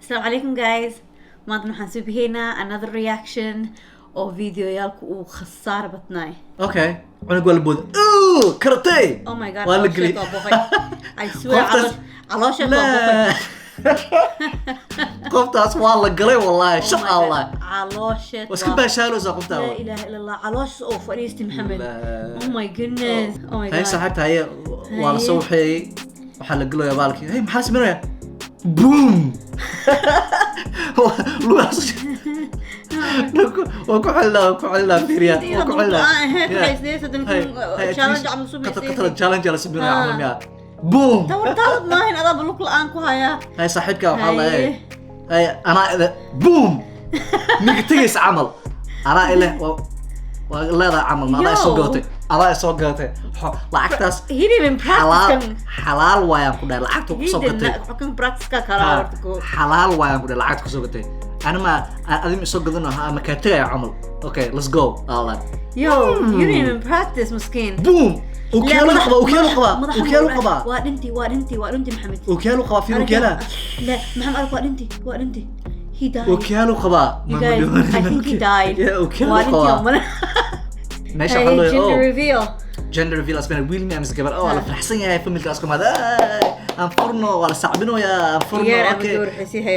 السلام عليكم guys. maanta waxaan soo bixiynaa another reaction oo videoyaalku uu khasaar batnay. Okay, cunug wala bood. Kartay. Oh my god. Wala gli. I swear caloosha boqoy. Qoftaas waa la galay wallahi shaq Allah. Caloosha. Waska baashaalo sa qofta. La ilaha illa Allah. Caloosh oo fariisti Maxamed. Oh my goodness. Oh my god. Hay saxibta hay wala soo waxay waxa la galay baalkii. Hey maxaa sameynaya? Boom. Luas. وكحلنا فيريا وكحلنا challenge على سبيل العمل يا بوم دور ما هنا هذا بلوك الآن كوهايا هاي صاحبك وحالة هاي أنا بوم نقتيس عمل أنا إله ولا هذا عمل ما أنا سوقته أنا سوقته لعكتاس حلال ويا كده لعكته سوقته حكم براكتس كقرار حلال ويا كده لعكته سوقته أنا ما أديم سوقته ها مكاتية عمل أوكي let's go الله you didn't even practice مسكين بوم وكيلو قبا وادنتي محمد وكيلو قبا في وكيلة لا محمد وادنتي he died وكيلو قبا you guys I think he died وكيلو قبا ماشي حلو gender reveal أسمعنا ويل ميامس قبل على فرحسين يا فيلم الكلاسكم هذا أنفرنا ولا صعبينه يا أنفرنا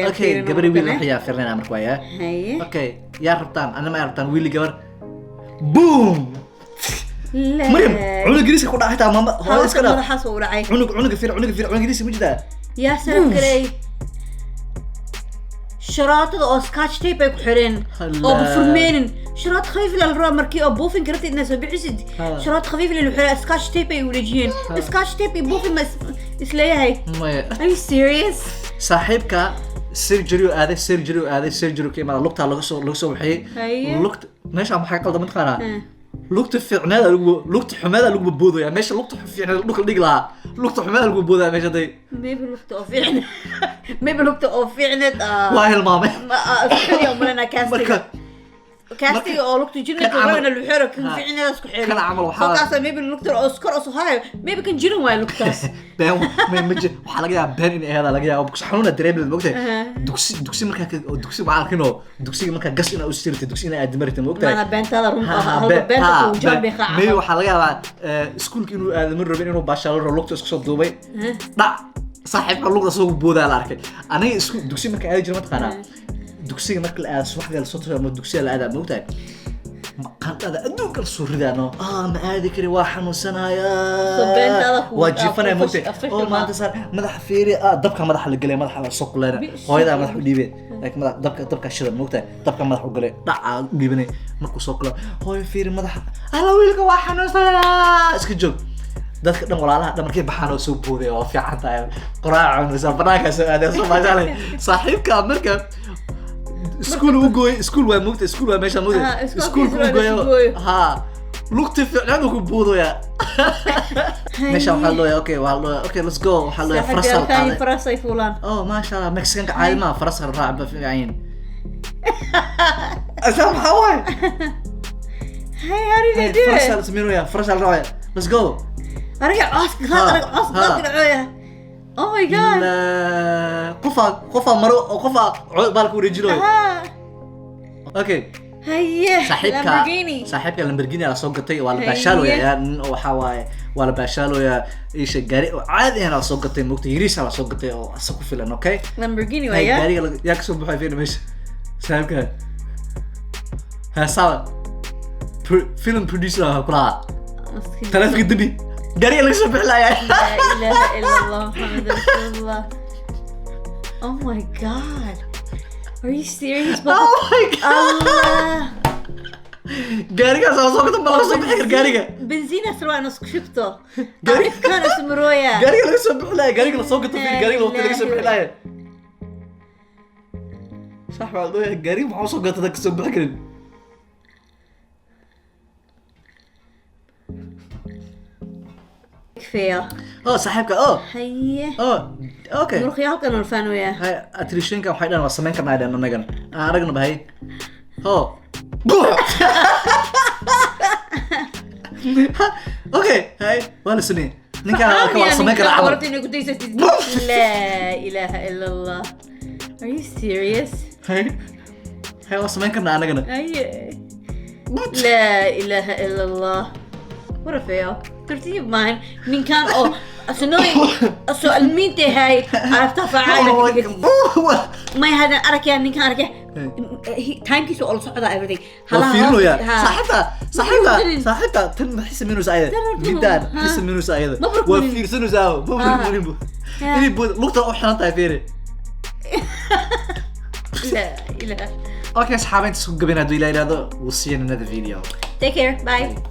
أوكي قبل ويل حيا فرنا عمر كويا أوكي يا ربطان أنا ما ربطان ويل قبل بوم لا مريم عنق جريسي خد راحتها ماما هو اسكنا هذا حاسه ورعي عنق جريسي مجدا يا سلام كري شراط او سكاتش تيب اي كحرين او بفرمين شراط خفيف للرا مركي او بوفين كرتي الناس بيعسد شراط خفيف للحرا سكاتش تيب اي ولجين سكاتش تيب اي بوفين اسليها هي are you serious صاحبك سيرجري كيما لقطه لو سو وحي لقط ماشي عم حق قلد متقنا لقط فيعناده لقط حماده لو بودو يا ماشي لقط فيعناده لو دغ لا لقط حماده لو بودو ماشي دي ميبي لقط او فيعناده واهي المامي اليوم لنا كاستي او لقط جنة وين الحيره كان فيعناده اسكو حيره كان عمل وحال فقاس ميبي لقط اوسكار او هاي ميبي كان جيرن واي لقطاس ما مجي waxa laga yaabaa been in hada laga yaabo xanuuna dareemay moogtay dugsi marka dugsi macalkino dugsiga marka gas ina u sirtay dugsi ina aad martay moogtay ana beentada runta hada beenta ku jambi qaa may waxa laga yaabaa iskuulka inuu aad mar rabin inuu baashalo lugta isku soo duubay dhac saaxiibka lugta soo boodaa la arkay aniga isku dugsi marka aad jirma taqaana dugsiga marka la aad subaxda la soo tago dugsiga la aad moogtay قنطة أدوك الصوريدانو ما هذه كري واحد نصنايا واجفنا موتي أو ما تصير مدح فيري دبكة مدح الجلي مدح على السوق لنا هاي مدح ديبي لكن مدح دبكة الشدة موتي دبكة مدح الجلي دع ديبني مكو سوق له هاي فيري مدح أنا ويلك واحد نصنايا اسكجو dadka dhan walaalaha dhamarkii baxaan oo soo booday oo fiican tahay quraacan misal banaanka soo aaday Soomaaliya saaxiibka marka school waa moogta school waa meesha moogta school ku gooyo ha lugti fiicnaan ku boodo ya meesha waxa loo okay let's go waxa loo farasay fulan oh ma sha Allah Mexican ka caalima farasar raacba fiican asam hawai hey how did you do it farasal smiro ya farasal raaca let's go arjع عاصك دعوية oh my god قفا مرو قفا بالك ورجلوي اوكي هيه صاحبك لامبورغيني على سوق قتي ولا باشالو يا waxa waaye wala baashalo ya isha gaari caadi ah soo gatay moogtay yiriis ala soo gatay oo asagu ku filan okay lamborghini waa ya gaariga yaa ka soo baxay fiin meesha saabka ha sawa film producer kula taleefka dibi gaariga la soo bixlaaya la ilaha illa allah muhammad rasulullah oh my god are you serious oh my god gaariga soo gatay ma la soo bixir gaariga benzina sarwaa nus shifto gaariga kan ismroya gaariga la soo bixlaaya gaariga la soo gatay gaariga la soo bixlaaya صح والله gaariga maxaa soo gatay ka soo bixin karin كفايه صاحبك هيه اوكي نروح halkan oo faan weeyaa hay attritionka waxay dhan sameyn karnaa dhan anagan aragna bahay okay hay wala sini ninka ka sameyn kara لا اله الا الله Are you serious? هاي وصمين كنا أنا قلنا لا إله إلا الله. What a fail. ترتيب مان من كان أصنعي السؤال مين تهاي عرفتها فعالة ما هذا أركيا من كان أركيا تايم كيسو أول صعدة everything وفيرنو يا صاحبها تنحس منه سعيدة جدا تحس منه سعيدة وفير سنو زاو مبرك إني بود لقطة أحنا طايفيري لا إله. أوكي أصحابي تسوق بينا دويلا هذا we'll see you in another video. Take care. Bye.